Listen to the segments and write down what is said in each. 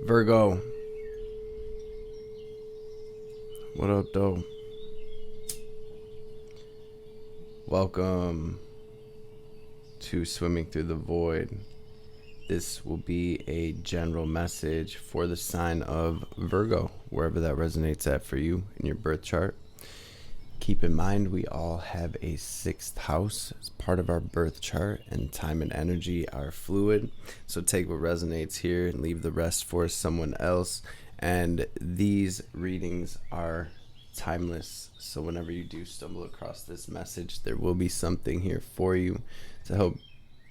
Virgo, what up, though? Welcome to Swimming Through the Void. This will be a general message for the sign of Virgo, wherever that resonates at for you in your birth chart. Keep in mind, we all have a sixth house as part of our birth chart, and time and energy are fluid. So take what resonates here and leave the rest for someone else. And these readings are timeless. So whenever you do stumble across this message, there will be something here for you to help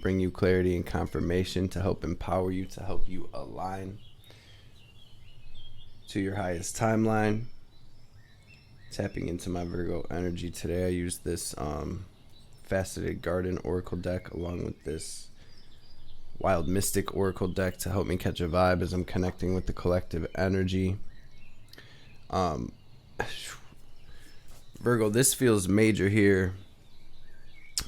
bring you clarity and confirmation, to help empower you, to help you align to your highest timeline. Tapping into my Virgo energy today, I use this Faceted Garden Oracle deck along with this Wild Mystic Oracle deck to help me catch a vibe as I'm connecting with the collective energy. Virgo, this feels major here.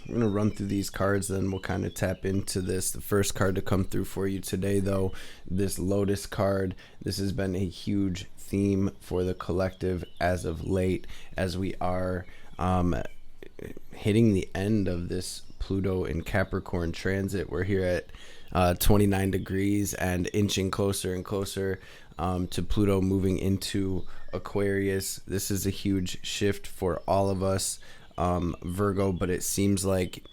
I'm going to run through these cards, then we'll kind of tap into this. The first card to come through for you today, though, this Lotus card. This has been a huge theme for the collective as of late, as we are hitting the end of this Pluto in Capricorn transit. We're here at 29 degrees and inching closer and closer to Pluto moving into Aquarius. This is a huge shift for all of us, Virgo, but it seems like,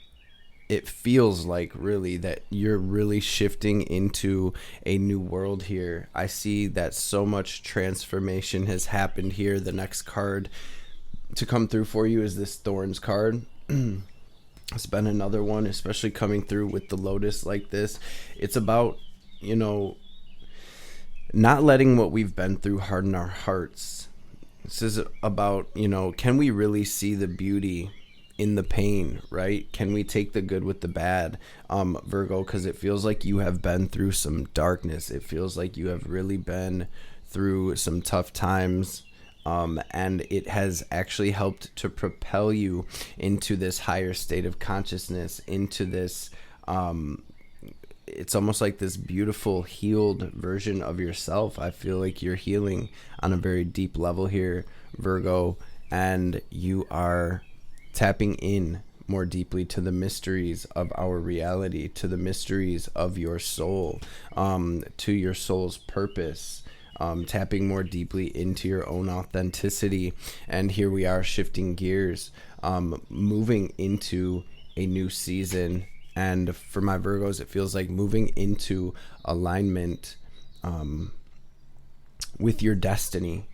it feels like really that you're really shifting into a new world here. I see that so much transformation has happened here. The next card to come through for you is this Thorns card. It's been another one, especially coming through with the Lotus like this. It's about, not letting what we've been through harden our hearts. This is about, can we really see the beauty in the pain, right? Can we take the good with the bad, Virgo? Because it feels like you have been through some darkness. It feels like you have really been through some tough times, and it has actually helped to propel you into this higher state of consciousness, into this it's almost like this beautiful healed version of yourself. I feel like you're healing on a very deep level here, Virgo, and you are tapping in more deeply to the mysteries of our reality, to the mysteries of your soul, to your soul's purpose, tapping more deeply into your own authenticity. And here we are shifting gears, moving into a new season. And for my Virgos, it feels like moving into alignment with your destiny,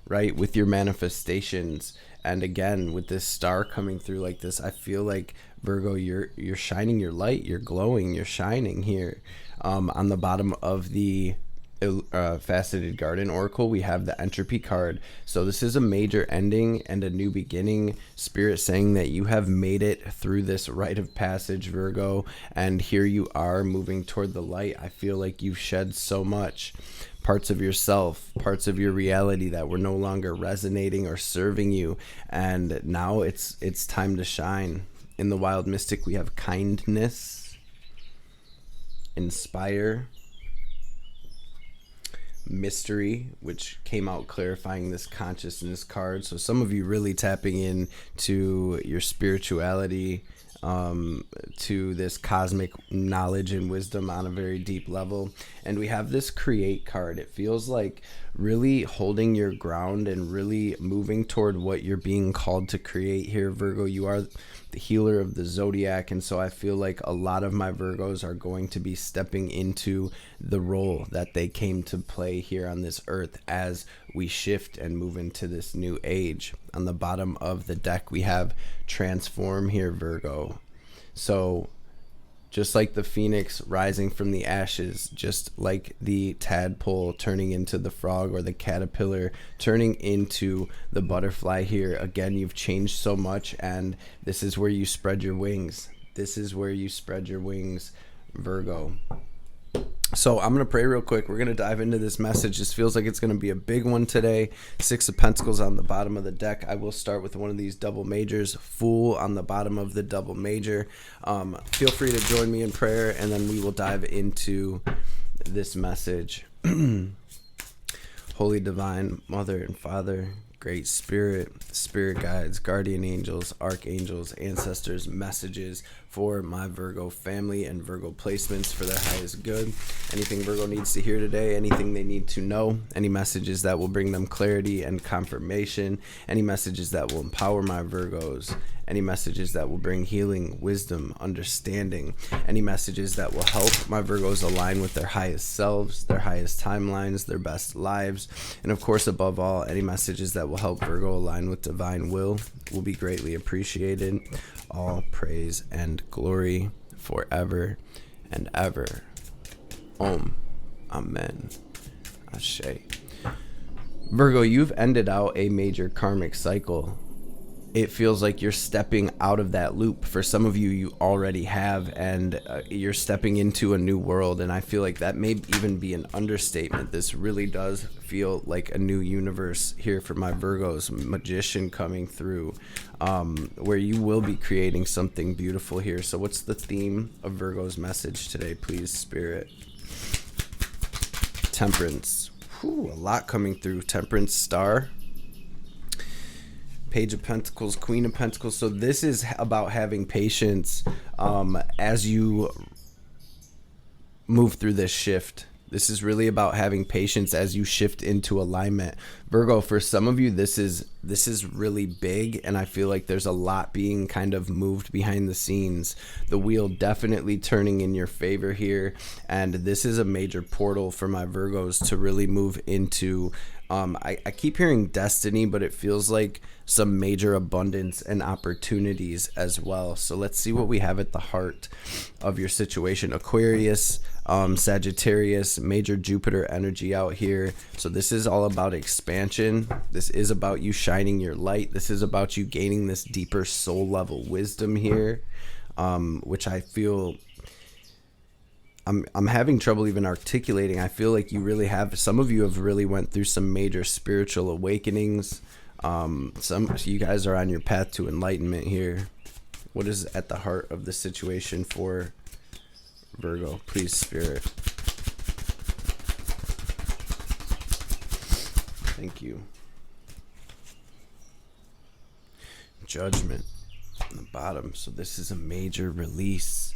right? With your manifestations. And again, with this star coming through like this, I feel like, Virgo, you're shining your light, you're glowing, you're shining here. On the bottom of the Faceted Garden Oracle, we have the Entropy card. So this is a major ending and a new beginning. Spirit saying that you have made it through this rite of passage, Virgo, and here you are moving toward the light. I feel like you've shed so much. Parts of yourself, parts of your reality that were no longer resonating or serving you, and now it's time to shine. In the Wild Mystic, we have kindness, inspire, mystery, which came out clarifying this consciousness card. So some of you really tapping in to your spirituality, to this cosmic knowledge and wisdom on a very deep level. And we have this create card. It feels like really holding your ground and really moving toward what you're being called to create here, Virgo. You are the healer of the zodiac, and so I feel like a lot of my Virgos are going to be stepping into the role that they came to play here on this earth as we shift and move into this new age. On the bottom of the deck, we have transform here, Virgo. So just like the phoenix rising from the ashes, just like the tadpole turning into the frog, or the caterpillar turning into the butterfly here, again, you've changed so much, and this is where you spread your wings. This is where you spread your wings, Virgo. So I'm going to pray real quick. We're going to dive into this message. This feels like it's going to be a big one today. Six of Pentacles on the bottom of the deck. I will start with one of these double majors. Fool on the bottom of the double major. Feel free to join me in prayer, and then we will dive into this message. Holy Divine Mother and Father, Great Spirit, Spirit Guides, Guardian Angels, Archangels, Ancestors, messages for my Virgo family and Virgo placements for their highest good. Anything Virgo needs to hear today, anything they need to know, any messages that will bring them clarity and confirmation, any messages that will empower my Virgos, any messages that will bring healing, wisdom, understanding, any messages that will help my Virgos align with their highest selves, their highest timelines, their best lives, and of course, above all, any messages that will help Virgo align with divine will be greatly appreciated. All praise and glory forever and ever. Om. Amen. Ashe. Virgo, you've ended out a major karmic cycle. It feels like you're stepping out of that loop. For some of you, you already have, and you're stepping into a new world. And I feel like that may even be an understatement. This really does feel like a new universe here for my Virgos. Magician coming through, where you will be creating something beautiful here. So what's the theme of Virgo's message today, please, Spirit? Temperance. Whew, a lot coming through. Temperance star. Page of Pentacles, Queen of Pentacles. So this is about having patience as you move through this shift. This is really about having patience as you shift into alignment. Virgo, for some of you, this is really big, and I feel like there's a lot being kind of moved behind the scenes. The wheel definitely turning in your favor here, and this is a major portal for my Virgos to really move into. I keep hearing destiny, but it feels like some major abundance and opportunities as well. So let's see what we have at the heart of your situation. Aquarius, Sagittarius, major Jupiter energy out here. So this is all about expansion. This is about you shining your light. This is about you gaining this deeper soul level wisdom here, which I feel I'm having trouble even articulating. I feel like you really have, some of you have really went through some major spiritual awakenings. You guys are on your path to enlightenment here. What is at the heart of the situation for Virgo? Please, Spirit. Thank you. Judgment on the bottom. So this is a major release.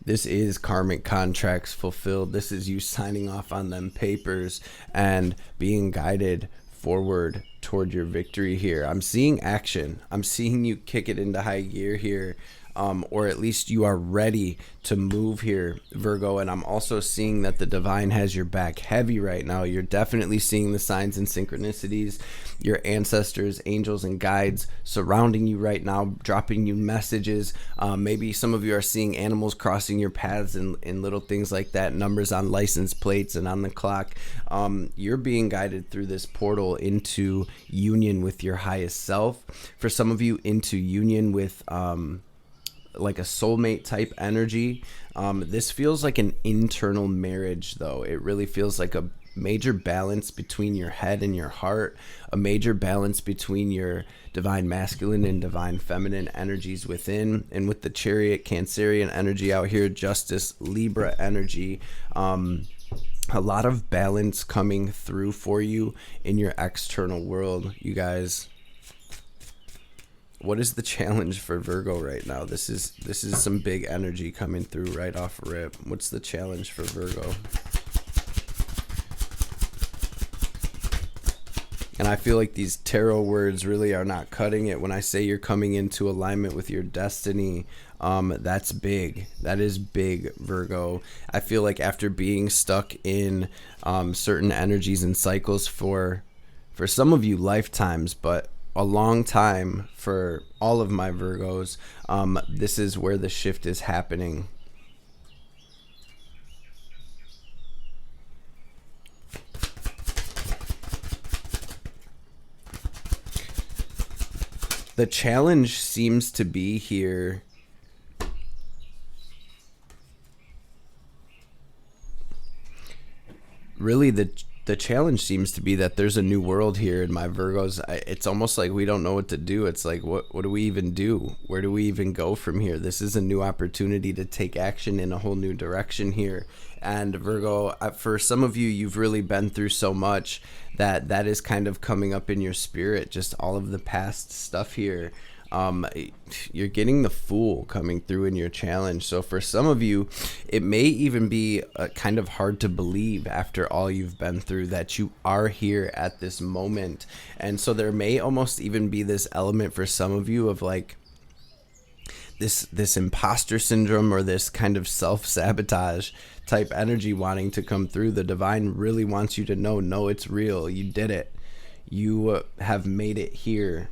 This is karmic contracts fulfilled. This is you signing off on them papers and being guided forward toward your victory here. I'm seeing action. I'm seeing you kick it into high gear here, or at least you are ready to move here, Virgo. And I'm also seeing that the divine has your back heavy right now. You're definitely seeing the signs and synchronicities, your ancestors, angels, and guides surrounding you right now, dropping you messages. Maybe some of you are seeing animals crossing your paths and little things like that, numbers on license plates and on the clock. You're being guided through this portal into union with your highest self. For some of you, into union with like a soulmate type energy. This feels like an internal marriage, though. It really feels like a major balance between your head and your heart, a major balance between your divine masculine and divine feminine energies within. And with the Chariot, Cancerian energy out here, Justice, Libra energy, a lot of balance coming through for you in your external world, you guys. What is the challenge for Virgo right now? This is some big energy coming through right off rip. What's the challenge for Virgo? And I feel like these tarot words really are not cutting it. When I say you're coming into alignment with your destiny, that's big. That is big, Virgo. I feel like after being stuck in certain energies and cycles for some of you lifetimes, but a long time for all of my Virgos, this is where the shift is happening. The challenge seems to be here really the challenge seems to be that there's a new world here in my Virgos. It's almost like we don't know what to do. It's like, what do we even do? Where do we even go from here? This is a new opportunity to take action in a whole new direction here. And Virgo, for some of you, you've really been through so much that is kind of coming up in your spirit, just all of the past stuff here. You're getting the Fool coming through in your challenge. So for some of you, it may even be kind of hard to believe after all you've been through that you are here at this moment. And so there may almost even be this element for some of you of like this imposter syndrome or this kind of self-sabotage type energy wanting to come through. The divine really wants you to know, no, it's real. You did it. You have made it here.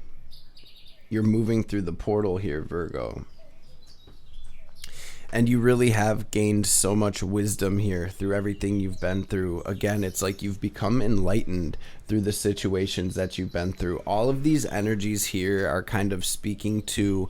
You're moving through the portal here, Virgo. And you really have gained so much wisdom here through everything you've been through. Again, it's like you've become enlightened through the situations that you've been through. All of these energies here are kind of speaking to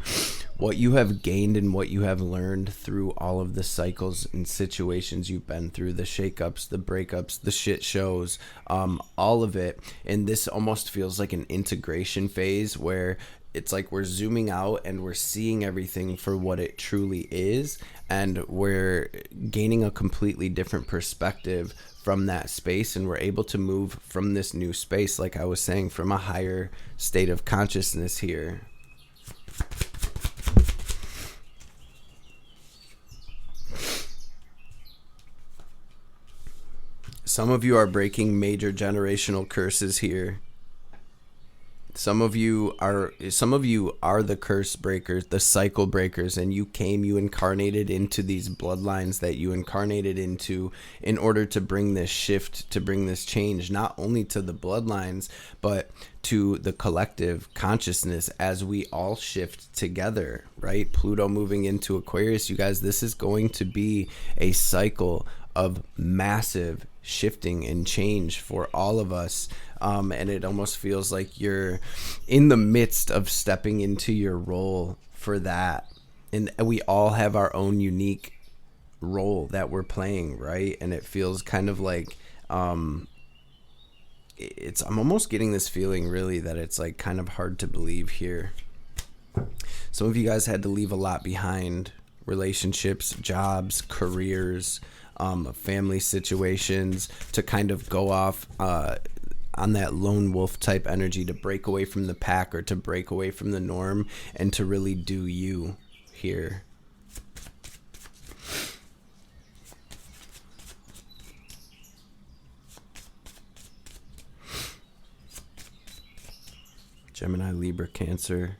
what you have gained and what you have learned through all of the cycles and situations you've been through, the shakeups, the breakups, the shit shows, all of it. And this almost feels like an integration phase where it's like we're zooming out and we're seeing everything for what it truly is, and we're gaining a completely different perspective from that space, and we're able to move from this new space, like I was saying, from a higher state of consciousness here. Some of you are breaking major generational curses here. Some of you are the curse breakers, the cycle breakers, and you incarnated into these bloodlines that you incarnated into in order to bring this shift, to bring this change, not only to the bloodlines, but to the collective consciousness as we all shift together, right? Pluto moving into Aquarius, you guys, this is going to be a cycle of massive shifting and change for all of us. And it almost feels like you're in the midst of stepping into your role for that. And we all have our own unique role that we're playing, right? And it feels kind of like, I'm almost getting this feeling really that it's like kind of hard to believe here. Some of you guys had to leave a lot behind: relationships, jobs, careers, family situations, to kind of go off on that lone wolf type energy, to break away from the pack or to break away from the norm and to really do you here. Gemini, Libra, Cancer,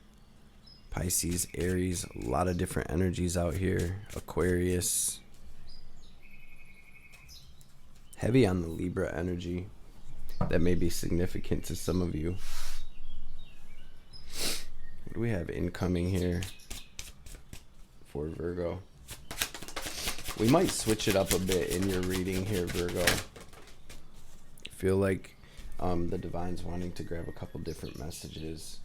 Pisces, Aries, a lot of different energies out here. Aquarius. Heavy on the Libra energy. That may be significant to some of you. What do we have incoming here for Virgo? We might switch it up a bit in your reading here, Virgo. I feel like the divine's wanting to grab a couple different messages.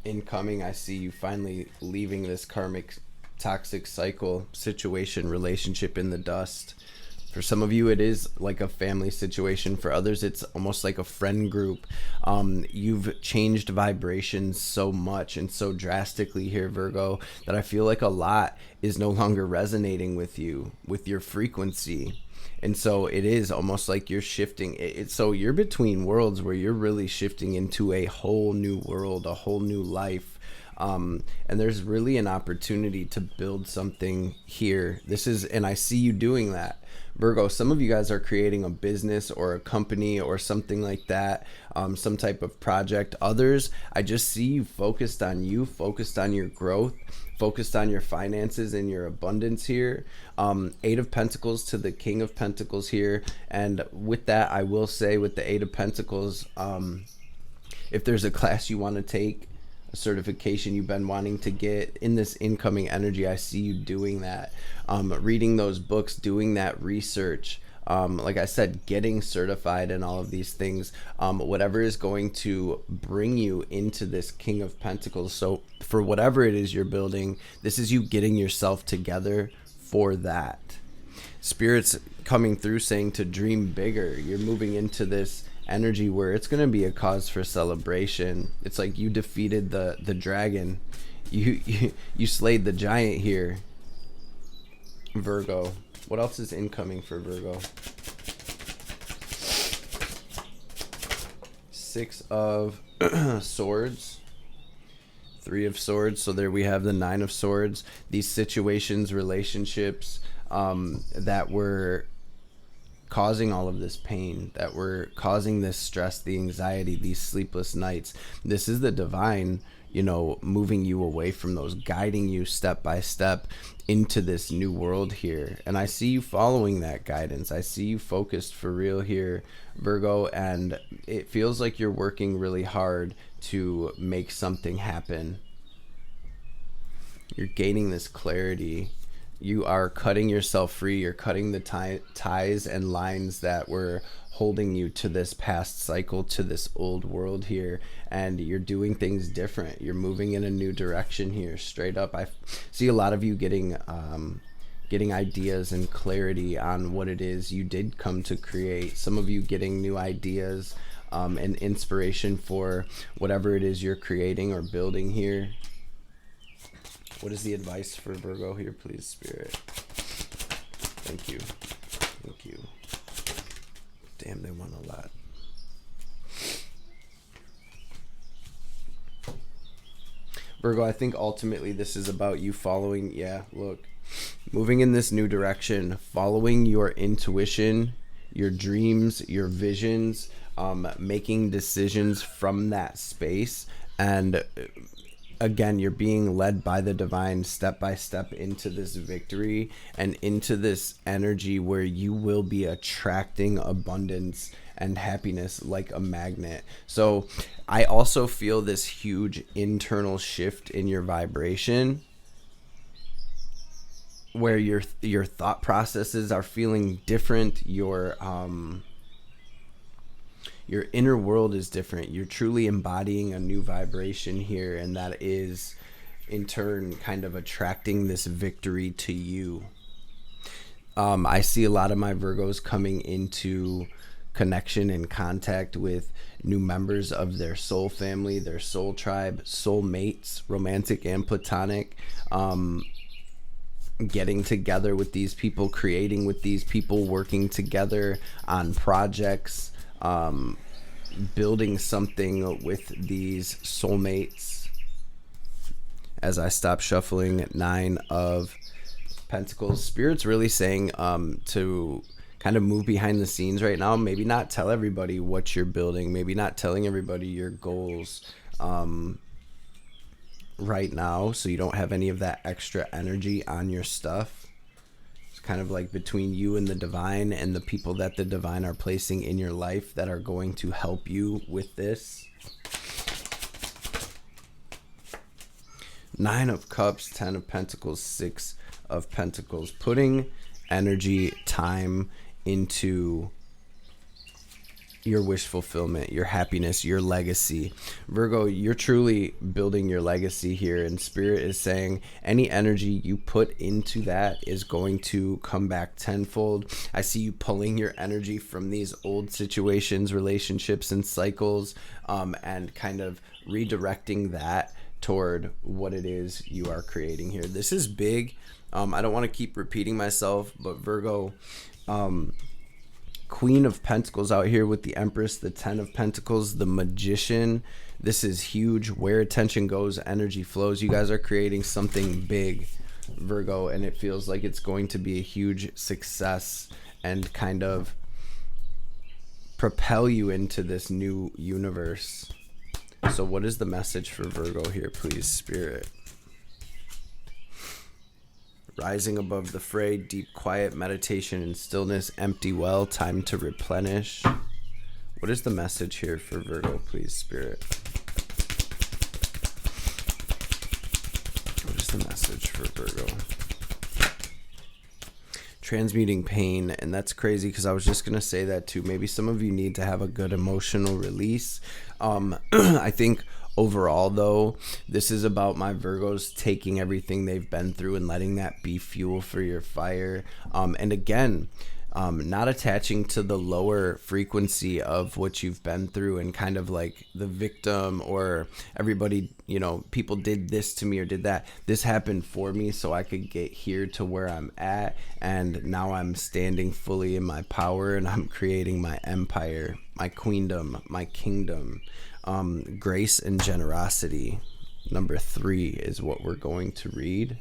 Incoming, I see you finally leaving this karmic toxic cycle, situation, relationship in the dust. For some of you, it is like a family situation. For others, it's almost like a friend group. You've changed vibrations so much and so drastically here, Virgo, that I feel like a lot is no longer resonating with you, with your frequency. And so it is almost like you're shifting. So you're between worlds where you're really shifting into a whole new world, a whole new life. And there's really an opportunity to build something here. And I see you doing that, Virgo. Some of you guys are creating a business or a company or something like that, some type of project. Others, I just see you, focused on your growth, focused on your finances and your abundance here. Eight of Pentacles to the King of Pentacles here. And with that, I will say, with the Eight of Pentacles, if there's a class you want to take, a certification you've been wanting to get, in this incoming energy, I see you doing that, reading those books, doing that research, like I said, getting certified and all of these things, whatever is going to bring you into this King of Pentacles. So for whatever it is you're building, this is you getting yourself together for that. Spirit's coming through saying to dream bigger. You're moving into this energy where it's going to be a cause for celebration. It's like you defeated the dragon. You slayed the giant here, Virgo. What else is incoming for Virgo? Six of Swords. Three of Swords. So there we have the Nine of Swords. These situations, relationships that were causing all of this pain, that were causing this stress, the anxiety, these sleepless nights. This is the divine, moving you away from those, guiding you step by step into this new world here. And I see you following that guidance. I see you focused for real here, Virgo, and it feels like you're working really hard to make something happen. You're gaining this clarity. You are cutting yourself free. You're cutting the ties and lines that were holding you to this past cycle, to this old world here, and you're doing things different. You're moving in a new direction here, straight up. I see a lot of you getting ideas and clarity on what it is you did come to create. Some of you getting new ideas and inspiration for whatever it is you're creating or building here. What is the advice for Virgo here, please, Spirit? Thank you. Thank you. Damn, they want a lot. Virgo, I think ultimately this is about you following, moving in this new direction, following your intuition, your dreams, your visions, making decisions from that space. And again, you're being led by the divine step by step into this victory and into this energy where you will be attracting abundance and happiness like a magnet. So I also feel this huge internal shift in your vibration where your thought processes are feeling different. Your inner world is different. You're truly embodying a new vibration here, and that is in turn kind of attracting this victory to you. I see a lot of my Virgos coming into connection and contact with new members of their soul family, their soul tribe, soul mates, romantic and platonic, getting together with these people, creating with these people, working together on projects, building something with these soulmates. As I stop shuffling, Nine of Pentacles. Spirit's really saying to kind of move behind the scenes right now. Maybe not tell everybody what you're building. Maybe not telling everybody your goals right now, so you don't have any of that extra energy on your stuff. Kind of like between you and the divine and the people that the divine are placing in your life that are going to help you with this. Nine of Cups, Ten of Pentacles, Six of Pentacles. Putting energy, time into your wish fulfillment, your happiness, your legacy. Virgo, you're truly building your legacy here, and Spirit is saying any energy you put into that is going to come back tenfold. I see you pulling your energy from these old situations, relationships, and cycles, and kind of redirecting that toward what it is you are creating here. This is big. I don't want to keep repeating myself, but Virgo, Queen of Pentacles out here with the Empress, the Ten of Pentacles, the Magician. This is huge. Where attention goes, energy flows. You guys are creating something big, Virgo, and it feels like it's going to be a huge success and kind of propel you into this new universe. So what is the message for Virgo here, please, Spirit? Rising above the fray, deep quiet, meditation and stillness, empty well, time to replenish. What is the message here for Virgo, please, Spirit? What is the message for Virgo? Transmuting pain, and that's crazy because I was just going to say that too. Maybe some of you need to have a good emotional release. I think Overall, though, this is about my Virgos taking everything they've been through and letting that be fuel for your fire. And again, not attaching to the lower frequency of what you've been through and kind of like the victim or everybody, people did this to me or did that. This happened for me so I could get here to where I'm at. And now I'm standing fully in my power and I'm creating my empire, my queendom, my kingdom. Grace and generosity. Number 3 is what we're going to read.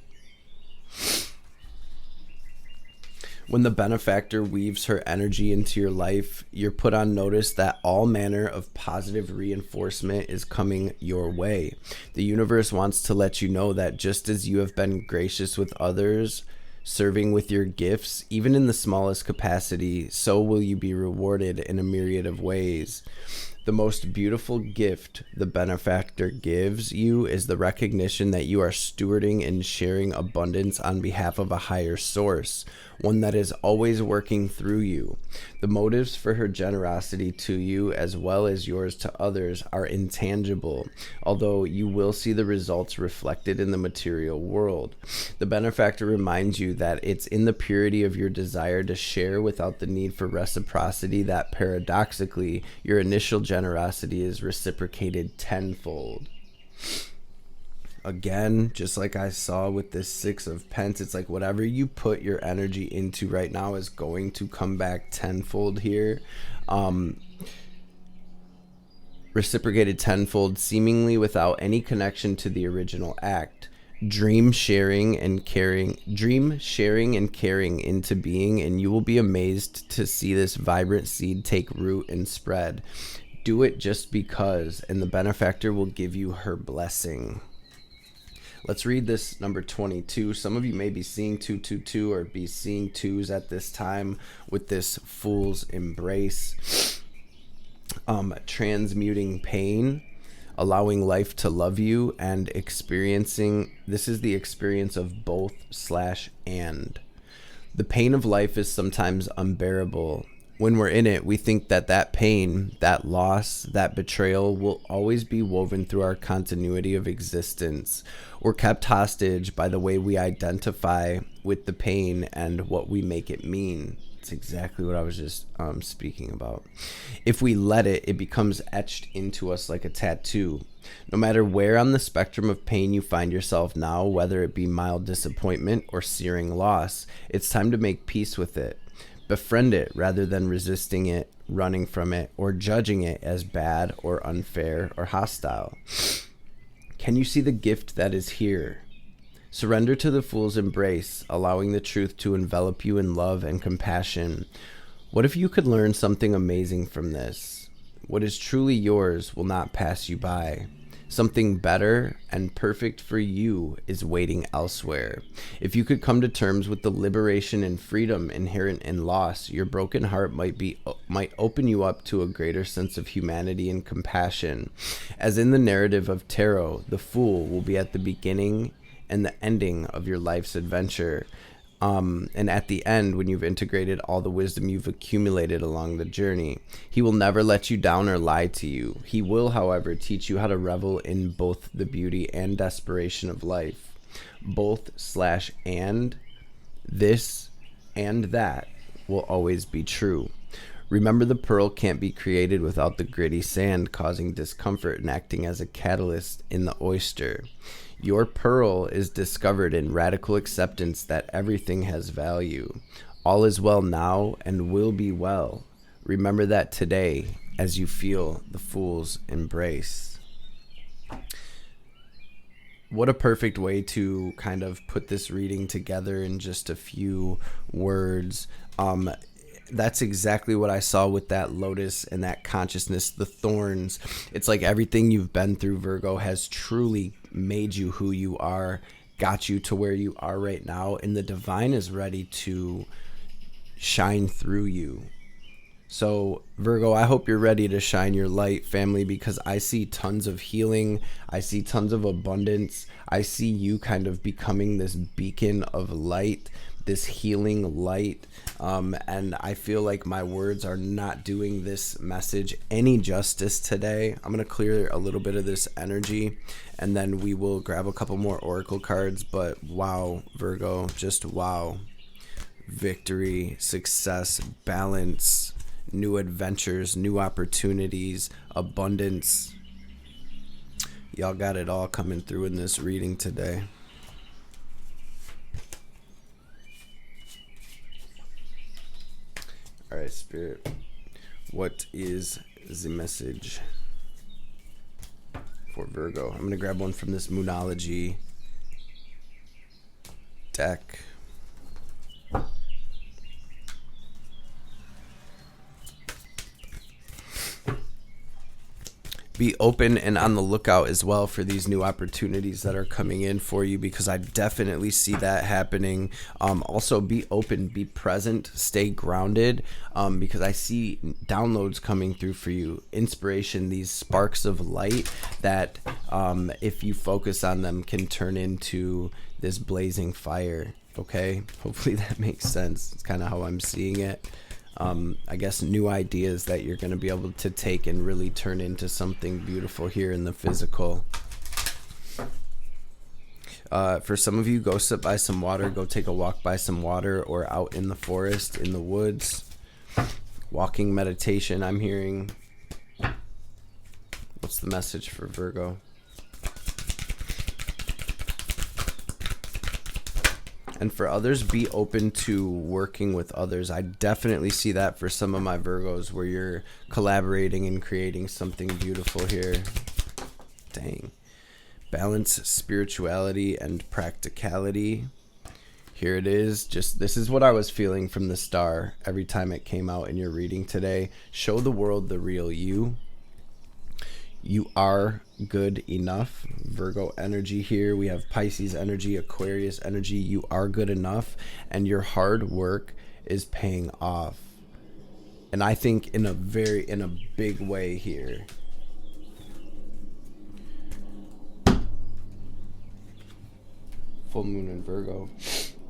When the benefactor weaves her energy into your life, you're put on notice that all manner of positive reinforcement is coming your way. The universe wants to let you know that just as you have been gracious with others, serving with your gifts, even in the smallest capacity, so will you be rewarded in a myriad of ways. The most beautiful gift the benefactor gives you is the recognition that you are stewarding and sharing abundance on behalf of a higher source, one that is always working through you. The motives for her generosity to you, as well as yours to others, are intangible, although you will see the results reflected in the material world. The benefactor reminds you that it's in the purity of your desire to share without the need for reciprocity that, paradoxically, your initial generosity is reciprocated tenfold. Again, just like I saw with this 6 of Pence, it's like whatever you put your energy into right now is going to come back tenfold here. Reciprocated tenfold, seemingly without any connection to the original act. Dream sharing and caring into being, and you will be amazed to see this vibrant seed take root and spread. Do it just because, and the benefactor will give you her blessing. Let's read this number 22. Some of you may be seeing 222 or be seeing 2s at this time with this Fool's Embrace. Transmuting pain, allowing life to love you, and experiencing. This is the experience of both/and. The pain of life is sometimes unbearable. When we're in it, we think that pain, that loss, that betrayal will always be woven through our continuity of existence. We're kept hostage by the way we identify with the pain and what we make it mean. It's exactly what I was just speaking about. If we let it, it becomes etched into us like a tattoo. No matter where on the spectrum of pain you find yourself now, whether it be mild disappointment or searing loss, it's time to make peace with it. Befriend it rather than resisting it, running from it, or judging it as bad or unfair or hostile. Can you see the gift that is here? Surrender to the Fool's Embrace, allowing the truth to envelop you in love and compassion. What if you could learn something amazing from this? What is truly yours will not pass you by. Something better and perfect for you is waiting elsewhere. If you could come to terms with the liberation and freedom inherent in loss, your broken heart might open you up to a greater sense of humanity and compassion. As in the narrative of tarot, the Fool will be at the beginning and the ending of your life's adventure. And at the end, when you've integrated all the wisdom you've accumulated along the journey, he will never let you down or lie to you. He will, however, teach you how to revel in both the beauty and desperation of life. Both/and, this and that will always be true. Remember, the pearl can't be created without the gritty sand causing discomfort and acting as a catalyst in the oyster. Your pearl is discovered in radical acceptance that everything has value. All is well now and will be well. Remember that today as you feel the Fool's Embrace. What a perfect way to kind of put this reading together in just a few words. That's exactly what I saw with that lotus and that consciousness, the thorns. It's like everything you've been through, Virgo, has truly made you who you are, got you to where you are right now, and the divine is ready to shine through you. So, Virgo, I hope you're ready to shine your light, family, because I see tons of healing. I see tons of abundance. I see you kind of becoming this beacon of light, this healing light. And I feel like my words are not doing this message any justice today. I'm going to clear a little bit of this energy, and then we will grab a couple more oracle cards. But wow, Virgo, just wow. Victory, success, balance, new adventures, new opportunities, abundance. Y'all got it all coming through in this reading today. All right, Spirit, what is the message for Virgo? I'm going to grab one from this Moonology deck. Be open and on the lookout as well for these new opportunities that are coming in for you, because I definitely see that happening. Also, be open, be present, stay grounded, because I see downloads coming through for you, inspiration, these sparks of light that if you focus on them can turn into this blazing fire. Okay, hopefully that makes sense. It's kind of how I'm seeing it. I guess new ideas that you're going to be able to take and really turn into something beautiful here in the physical. For some of you, go sit by some water, go take a walk by some water, or out in the forest, in the woods. Walking meditation, I'm hearing. What's the message for Virgo? And for others, be open to working with others. I definitely see that for some of my Virgos, where you're collaborating and creating something beautiful here. Dang. Balance, spirituality, and practicality. Here it is. Just this is what I was feeling from the star every time it came out in your reading today. Show the world the real you. You are good enough. Virgo energy here. We have Pisces energy, Aquarius energy. You are good enough, and your hard work is paying off. And I think in a big way here. Full moon in Virgo.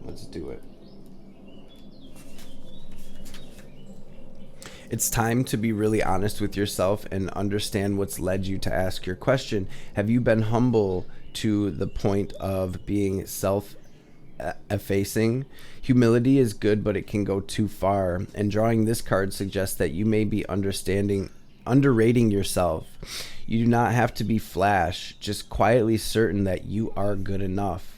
Let's do it. It's time to be really honest with yourself and understand what's led you to ask your question. Have you been humble to the point of being self-effacing? Humility is good, but it can go too far. And drawing this card suggests that you may be underrating yourself. You do not have to be flash, just quietly certain that you are good enough.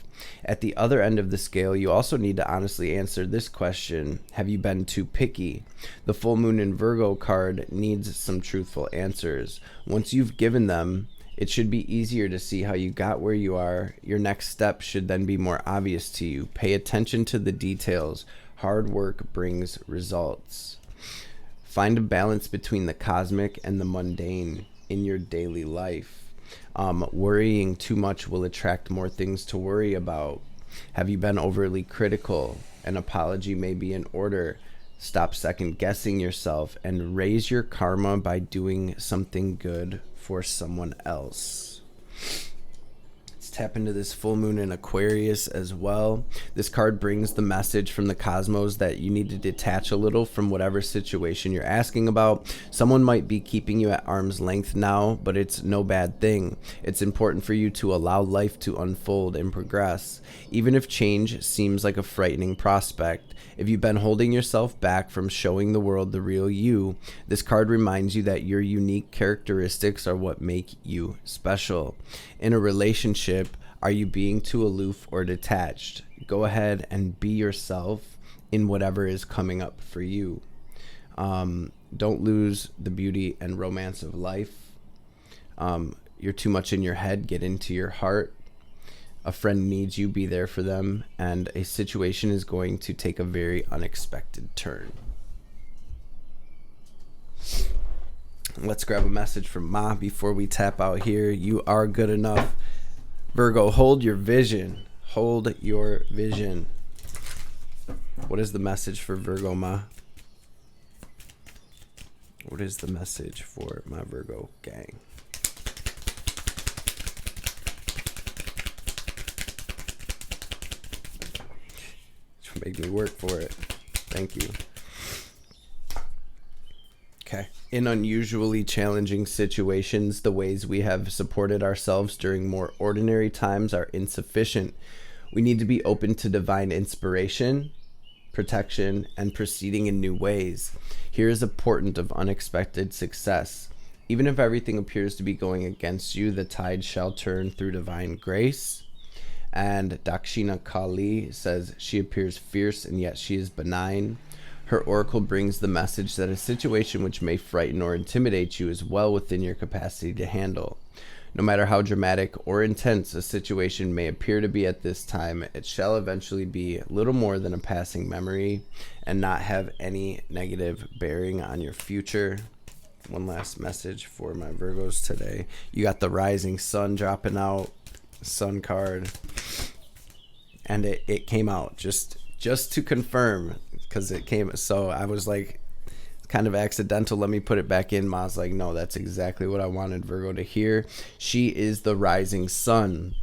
At the other end of the scale, you also need to honestly answer this question. Have you been too picky? The full moon in Virgo card needs some truthful answers. Once you've given them, it should be easier to see how you got where you are. Your next step should then be more obvious to you. Pay attention to the details. Hard work brings results. Find a balance between the cosmic and the mundane in your daily life. Worrying too much will attract more things to worry about. Have you been overly critical? An apology may be in order. Stop second guessing yourself and raise your karma by doing something good for someone else. Let's tap into this full moon in Aquarius as well. This card brings the message from the cosmos that you need to detach a little from whatever situation you're asking about. Someone might be keeping you at arm's length now, but it's no bad thing. It's important for you to allow life to unfold and progress, even if change seems like a frightening prospect. If you've been holding yourself back from showing the world the real you, this card reminds you that your unique characteristics are what make you special. In a relationship, are you being too aloof or detached? Go ahead and be yourself in whatever is coming up for you. Don't lose the beauty and romance of life. You're too much in your head. Get into your heart. A friend needs you, be there for them, and a situation is going to take a very unexpected turn. Let's grab a message from Ma before we tap out here. You are good enough. Virgo, hold your vision. Hold your vision. What is the message for Virgo, Ma? What is the message for my Virgo gang? Make me work for it. Thank you. Okay. In unusually challenging situations, the ways we have supported ourselves during more ordinary times are insufficient. We need to be open to divine inspiration, protection, and proceeding in new ways. Here is a portent of unexpected success. Even if everything appears to be going against you, the tide shall turn through divine grace. And Dakshina Kali says she appears fierce and yet she is benign. Her oracle brings the message that a situation which may frighten or intimidate you is well within your capacity to handle. No matter how dramatic or intense a situation may appear to be at this time, it shall eventually be little more than a passing memory and not have any negative bearing on your future. One last message for my Virgos today. You got the rising sun dropping out, sun card, and it came out just to confirm, because it came. So I was like, kind of accidental, let me put it back in. Ma's like, no, that's exactly what I wanted Virgo to hear. She is the rising sun,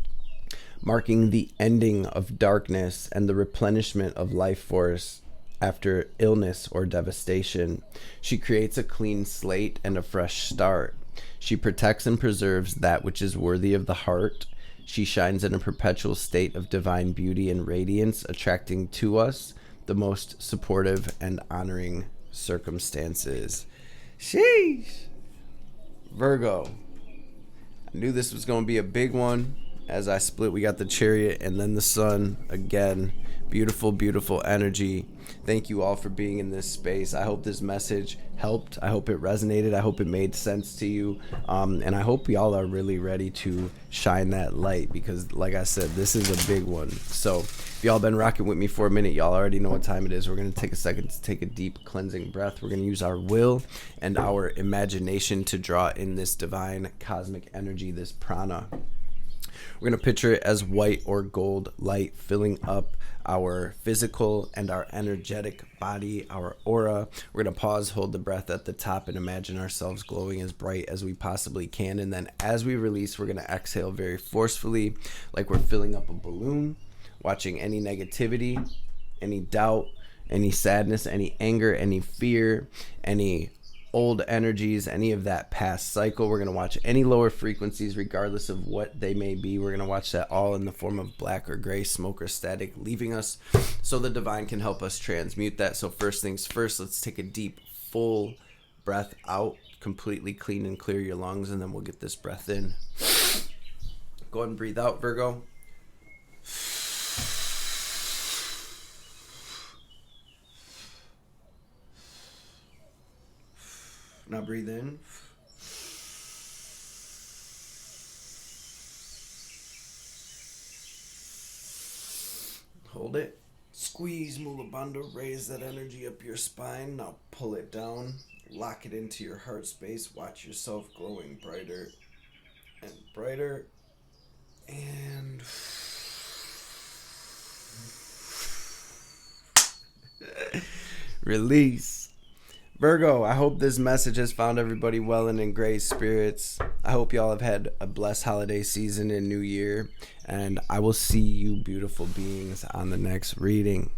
marking the ending of darkness and the replenishment of life force after illness or devastation. She creates a clean slate and a fresh start. She protects and preserves that which is worthy of the heart. She shines in a perpetual state of divine beauty and radiance, attracting to us the most supportive and honoring circumstances. Sheesh. Virgo. I knew this was going to be a big one. As I split, we got the Chariot and then the Sun again. Beautiful, beautiful energy. Thank you all for being in this space. I hope this message helped. I hope it resonated. I hope it made sense to you. And I hope y'all are really ready to shine that light, because like I said, this is a big one. So if y'all been rocking with me for a minute, y'all already know what time it is. We're going to take a second to take a deep cleansing breath. We're going to use our will and our imagination to draw in this divine cosmic energy, this prana. We're going to picture it as white or gold light filling up our physical and our energetic body, our aura. We're going to pause, hold the breath at the top, and imagine ourselves glowing as bright as we possibly can. And then as we release, we're going to exhale very forcefully, like we're filling up a balloon, watching any negativity, any doubt, any sadness, any anger, any fear, any old energies, any of that past cycle. We're going to watch any lower frequencies, regardless of what they may be. We're going to watch that all in the form of black or gray, smoke or static, leaving us so the divine can help us transmute that. So first things first, let's take a deep, full breath out, completely clean and clear your lungs, and then we'll get this breath in. Go ahead and breathe out, Virgo. Now breathe in. Hold it. Squeeze Mula Bandha. Raise that energy up your spine. Now pull it down. Lock it into your heart space. Watch yourself glowing brighter and brighter. And release. Virgo, I hope this message has found everybody well and in great spirits. I hope y'all have had a blessed holiday season and new year. And I will see you beautiful beings on the next reading.